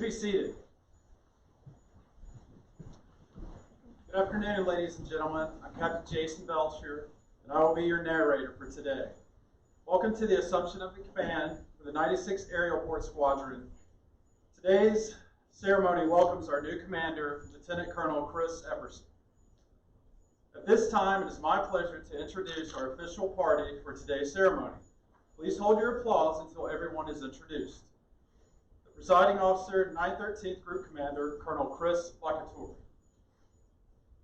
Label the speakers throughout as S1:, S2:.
S1: be seated. Good afternoon, ladies and gentlemen. I'm Captain Jason Belcher, and I will be your narrator for today. Welcome to the Assumption of the Command for the 96th Aerial Port Squadron. Today's ceremony welcomes our new commander, Lieutenant Colonel Chris Epperson. At this time, it is my pleasure to introduce our official party for today's ceremony. Please hold your applause until everyone is introduced. The presiding officer, 913th Group Commander, Colonel Chris Lacatour.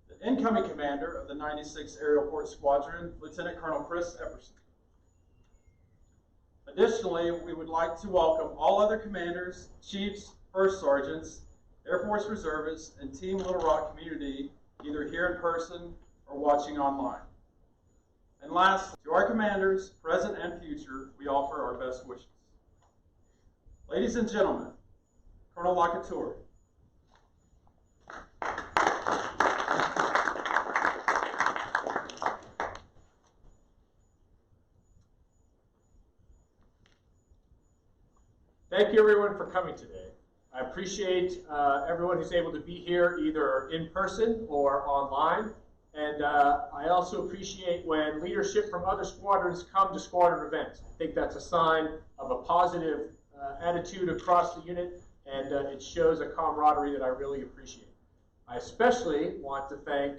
S1: The incoming commander of the 96th Aerial Port Squadron, Lieutenant Colonel Chris Epperson. Additionally, we would like to welcome all other commanders, chiefs, first sergeants, Air Force reservists, and Team Little Rock community, either here in person or watching online. And lastly, to our commanders, present and future, we offer our best wishes. Ladies and gentlemen, Colonel Lacatour.
S2: Thank you, everyone, for coming today. I appreciate everyone who's able to be here either in person or online. And I also appreciate when leadership from other squadrons come to squadron events. I think that's a sign of a positive attitude across the unit, and it shows a camaraderie that I really appreciate. I especially want to thank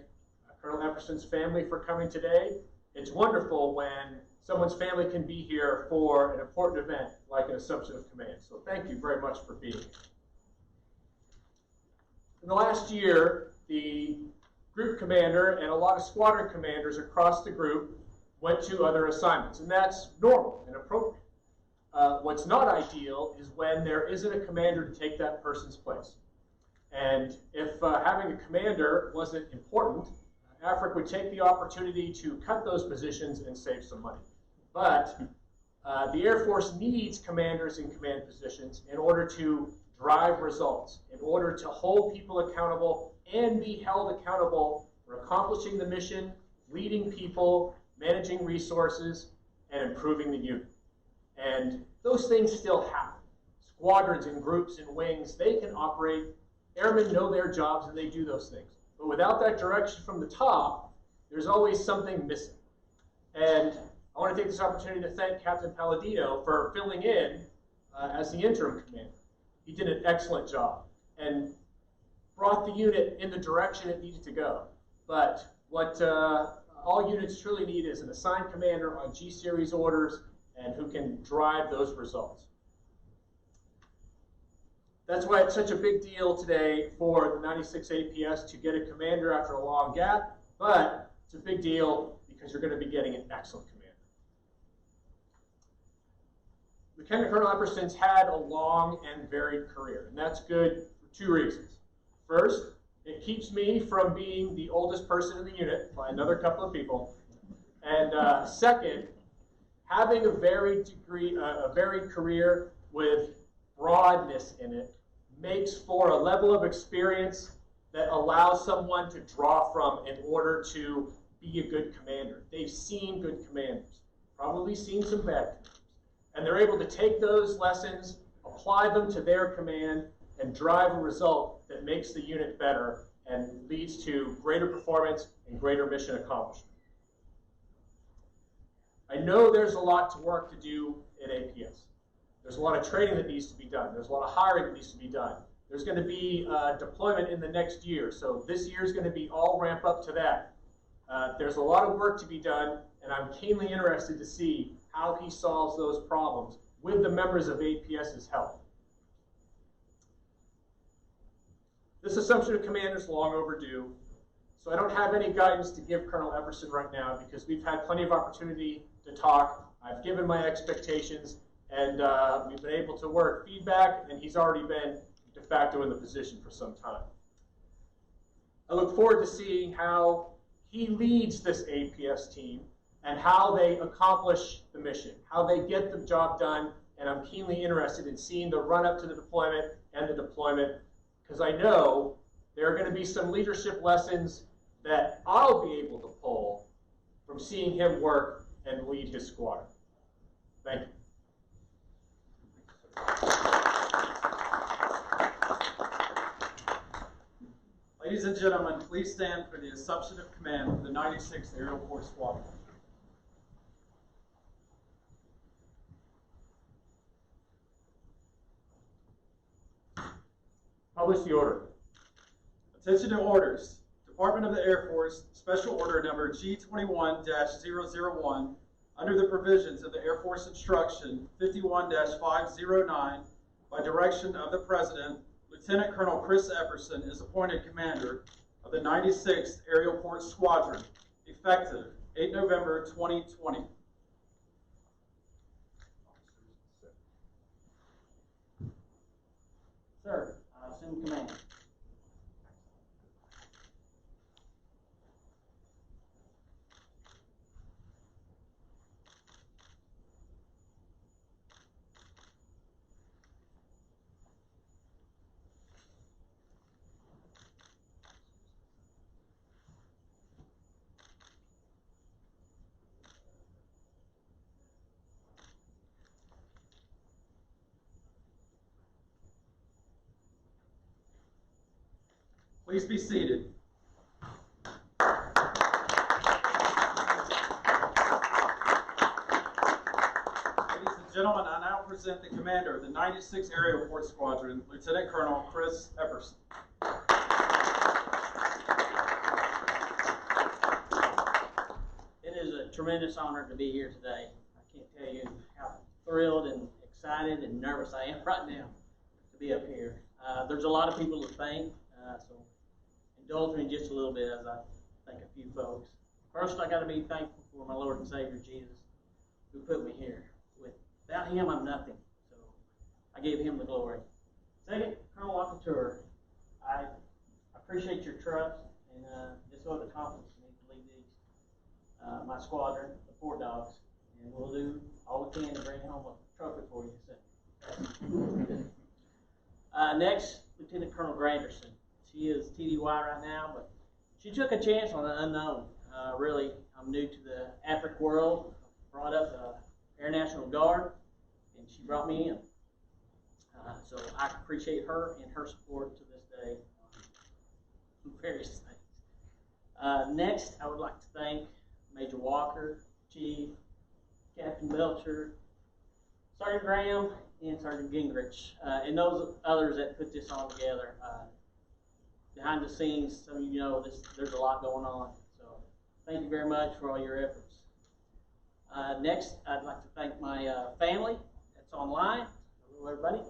S2: Colonel Epperson's family for coming today. It's wonderful when someone's family can be here for an important event like an Assumption of Command. So thank you very much for being here. In the last year, the group commander and a lot of squadron commanders across the group went to other assignments, and that's normal and appropriate. What's not ideal is when there isn't a commander to take that person's place. And if having a commander wasn't important, AFRIC would take the opportunity to cut those positions and save some money. But the Air Force needs commanders in command positions in order to drive results, in order to hold people accountable and be held accountable for accomplishing the mission, leading people, managing resources, and improving the unit. And those things still happen. Squadrons and groups and wings, they can operate. Airmen know their jobs and they do those things. But without that direction from the top, there's always something missing. And I want to take this opportunity to thank Captain Palladino for filling in as the interim commander. He did an excellent job and brought the unit in the direction it needed to go. But what all units truly need is an assigned commander on G-Series orders and who can drive those results. That's why it's such a big deal today for the 96 APS to get a commander after a long gap, but it's a big deal because you're going to be getting an excellent commander. Lieutenant Colonel Epperson's had a long and varied career, and that's good for two reasons. First, it keeps me from being the oldest person in the unit by another couple of people. And second, having a varied career with broadness in it makes for a level of experience that allows someone to draw from in order to be a good commander. They've seen good commanders, probably seen some bad commanders. And they're able to take those lessons, apply them to their command, and drive a result that makes the unit better and leads to greater performance and greater mission accomplishment. I know there's a lot to work to do at APS. There's a lot of training that needs to be done. There's a lot of hiring that needs to be done. There's going to be deployment in the next year, so this year is going to be all ramp up to that. There's a lot of work to be done, and I'm keenly interested to see how he solves those problems with the members of APS's help. This Assumption of Command is long overdue, so I don't have any guidance to give Colonel Epperson right now because we've had plenty of opportunity to talk. I've given my expectations, and we've been able to work feedback, and he's already been de facto in the position for some time. I look forward to seeing how he leads this APS team and how they accomplish the mission, how they get the job done, and I'm keenly interested in seeing the run-up to the deployment and the deployment, because I know there are going to be some leadership lessons that I'll be able to pull from seeing him work and lead his squadron. Thank you.
S1: Ladies and gentlemen, please stand for the assumption of command of the 96th Aerial Port Squadron.
S2: Publish the order.
S1: Attention to orders. Department of the Air Force, Special Order Number G21-001, under the provisions of the Air Force Instruction 51-509, by direction of the President, Lieutenant Colonel Chris Epperson is appointed Commander of the 96th Aerial Port Squadron, effective 8 November 2020.
S3: Sir, I assume command.
S1: Please be seated. Ladies and gentlemen, I now present the commander of the 96th Aerial Port Squadron, Lieutenant Colonel Chris Epperson.
S3: It is a tremendous honor to be here today. I can't tell you how thrilled and excited and nervous I am right now to be up here. There's a lot of people to thank, so indulge me just a little bit as I thank a few folks. First, I got to be thankful for my Lord and Savior Jesus, who put me here. Without Him, I'm nothing. So I give Him the glory. Second, Colonel Locouture, I appreciate your trust and just what the confidence in me to lead these, my squadron, the Port Dogs, and we'll do all we can to bring home a trophy for you soon. Next, Lieutenant Colonel Granderson. She is TDY right now, but she took a chance on the unknown. Really, I'm new to the African world. Brought up the Air National Guard, and she brought me in. So I appreciate her and her support to this day on various things. Next, I would like to thank Major Walker, Chief, Captain Belcher, Sergeant Graham, and Sergeant Gingrich, and those others that put this all together. Behind the scenes, some of you know there's a lot going on. So thank you very much for all your efforts. Next, I'd like to thank my family that's online. Hello, everybody.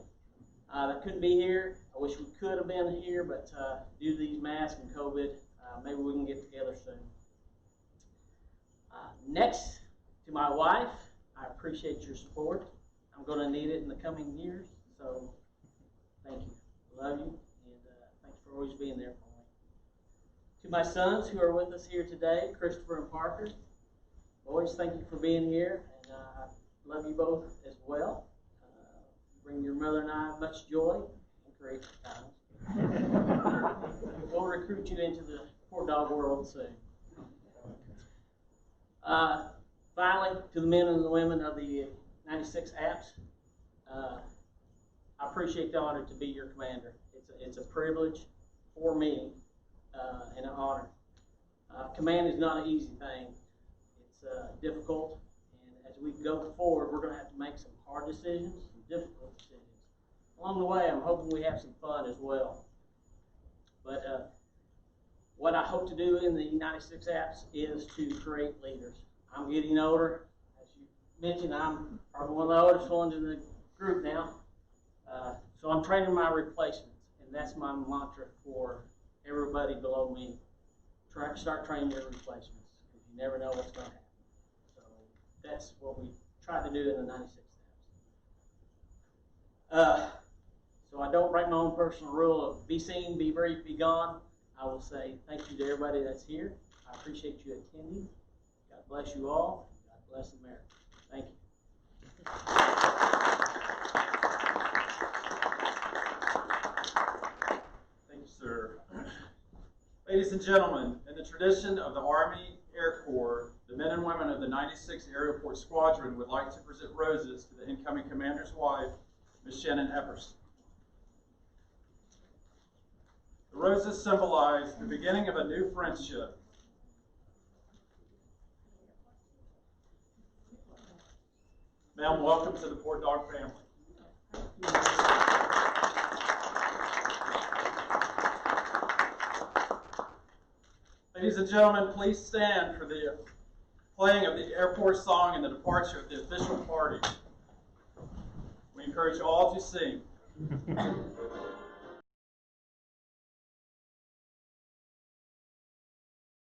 S3: That couldn't be here. I wish we could have been here, but due to these masks and COVID, maybe we can get together soon. Next, to my wife, I appreciate your support. I'm going to need it in the coming years, so thank you. Love you, and thanks for always being there for me. To my sons who are with us here today, Christopher and Parker, boys, thank you for being here, and I love you both as well. Bring your mother and I much joy and great times. We'll recruit you into the Port Dog world soon. Finally, to the men and the women of the 96 apps, I appreciate the honor to be your commander. It's a privilege for me and an honor. Command is not an easy thing. It's difficult, and as we go forward, we're going to have to make some hard decisions, some difficult decisions. Along the way, I'm hoping we have some fun as well. But what I hope to do in the 96 apps is to create leaders. I'm getting older. As you mentioned, I'm probably one of the oldest ones in the group now. So I'm training my replacements, and that's my mantra for everybody below me. Start training your replacements, because you never know what's going to happen. So that's what we tried to do in the 96 apps. So I don't break my own personal rule of be seen, be brief, be gone. I will say thank you to everybody that's here. I appreciate you attending. God bless you all. God bless America. Thank you.
S1: Thank you, sir. Ladies and gentlemen, in the tradition of the Army Air Corps, the men and women of the 96th Aerial Port Squadron would like to present roses to the incoming commander's wife, Ms. Shannon Epperson. The roses symbolize the beginning of a new friendship. Ma'am, welcome to the Port Dog family. Ladies and gentlemen, please stand for the playing of the airport song and the departure of the official party. We encourage you all to sing.